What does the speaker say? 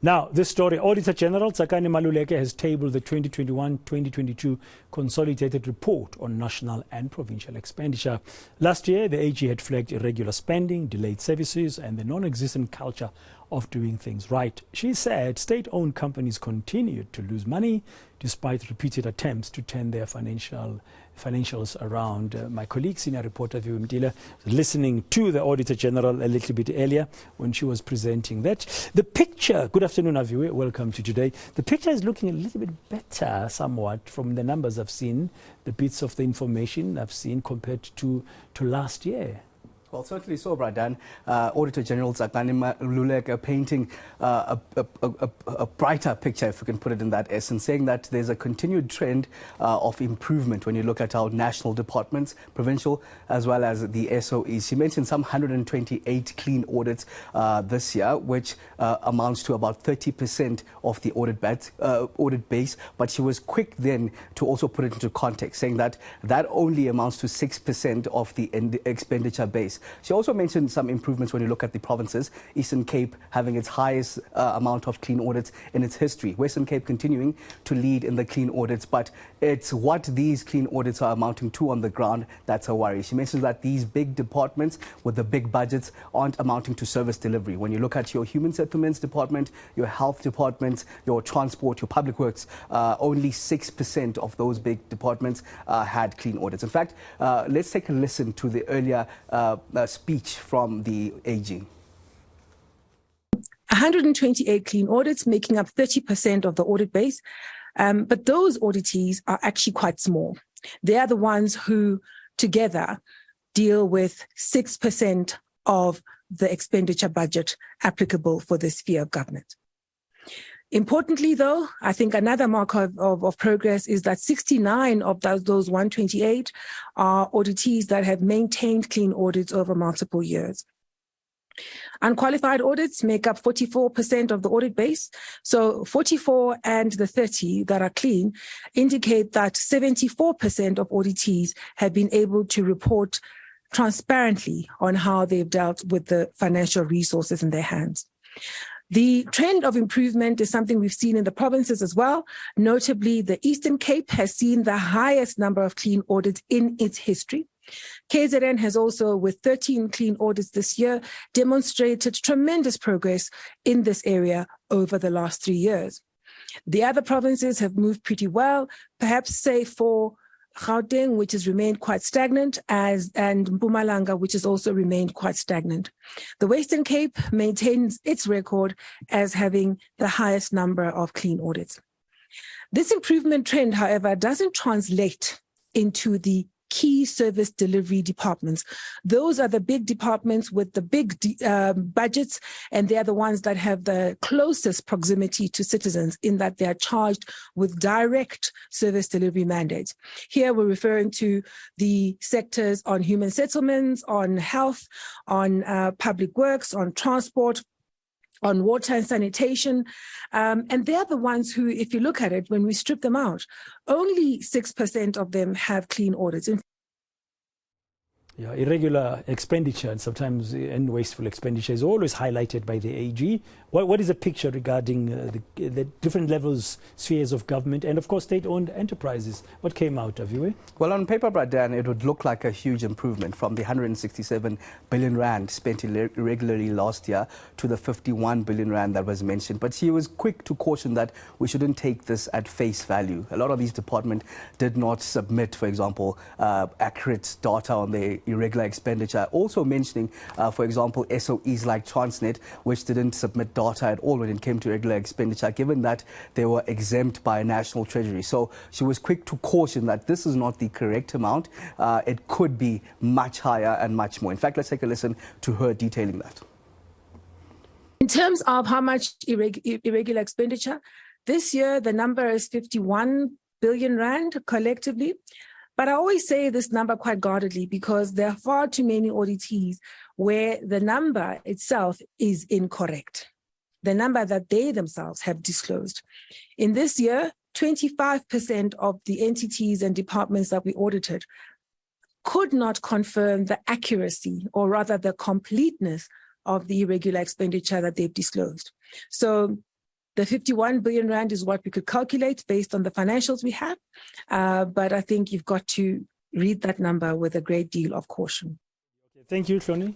Now, this story, Auditor-General Tsakani Maluleke has tabled the 2021-2022 consolidated report on national and provincial expenditure. Last year, the AG had flagged irregular spending, delayed services, and the non-existent culture of doing things right. She said state-owned companies continued to lose money despite repeated attempts to turn their financials around. My colleague, senior reporter Aviwe Mtila, listening to the Auditor-General a little bit earlier when she was presenting that. The picture, good afternoon Aviwe, welcome to today. The picture is looking a little bit better somewhat from the numbers I've seen, the bits of the information I've seen compared to last year. Well, certainly so, Bradan. Auditor-General Tsakani Maluleke painting a brighter picture, if we can put it in that essence, saying that there's a continued trend of improvement when you look at our national departments, provincial, as well as the SOEs. She mentioned some 128 clean audits this year, which amounts to about 30% of the audit base. But she was quick then to also put it into context, saying that that only amounts to 6% of the expenditure base. She also mentioned some improvements when you look at the provinces, Eastern Cape having its highest amount of clean audits in its history, Western Cape continuing to lead in the clean audits, but it's what these clean audits are amounting to on the ground that's a worry. She mentions that these big departments with the big budgets aren't amounting to service delivery. When you look at your human settlements department, your health department, your transport, your public works, only 6% of those big departments had clean audits. In fact, let's take a listen to the earlier speech from the AG. 128 clean audits, making up 30% of the audit base. But those auditees are actually quite small. They are the ones who together deal with 6% of the expenditure budget applicable for this sphere of government. Importantly, though, I think another mark of progress is that 69 of those 128 are auditees that have maintained clean audits over multiple years. Unqualified audits make up 44% of the audit base. So 44 and the 30 that are clean indicate that 74% of auditees have been able to report transparently on how they've dealt with the financial resources in their hands. The trend of improvement is something we've seen in the provinces as well. Notably, the Eastern Cape has seen the highest number of clean audits in its history. KZN has also, with 13 clean audits this year, demonstrated tremendous progress in this area over the last 3 years. The other provinces have moved pretty well, perhaps say for Gauteng, which has remained quite stagnant, and Mpumalanga, which has also remained quite stagnant. The Western Cape maintains its record as having the highest number of clean audits. This improvement trend, however, doesn't translate into the key service delivery departments. Those are the big departments with the big budgets, and they're the ones that have the closest proximity to citizens in that they are charged with direct service delivery mandates. Here we're referring to the sectors on human settlements, on health, on public works, on transport, on water and sanitation. And they're the ones who, if you look at it, when we strip them out, only 6% of them have clean audits. Yeah, irregular expenditure and sometimes wasteful expenditure is always highlighted by the AG. What is the picture regarding the different levels, spheres of government, and of course state-owned enterprises? What came out of you? Well, on paper, Bradan, it would look like a huge improvement from the 167 billion rand spent irregularly last year to the 51 billion rand that was mentioned. But she was quick to caution that we shouldn't take this at face value. A lot of these departments did not submit, for example, accurate data on their irregular expenditure. Also mentioning, for example, SOEs like Transnet, which didn't submit data at all when it came to regular expenditure, given that they were exempt by National Treasury. So she was quick to caution that this is not the correct amount. It could be much higher and much more. In fact, let's take a listen to her detailing that. In terms of how much irregular expenditure, this year the number is 51 billion rand collectively. But I always say this number quite guardedly because there are far too many auditees where the number itself is incorrect, the number that they themselves have disclosed. In this year, 25% of the entities and departments that we audited could not confirm the accuracy, or rather the completeness, of the irregular expenditure that they've disclosed. So The 51 billion rand is what we could calculate based on the financials we have. But I think you've got to read that number with a great deal of caution. Thank you, Hloni.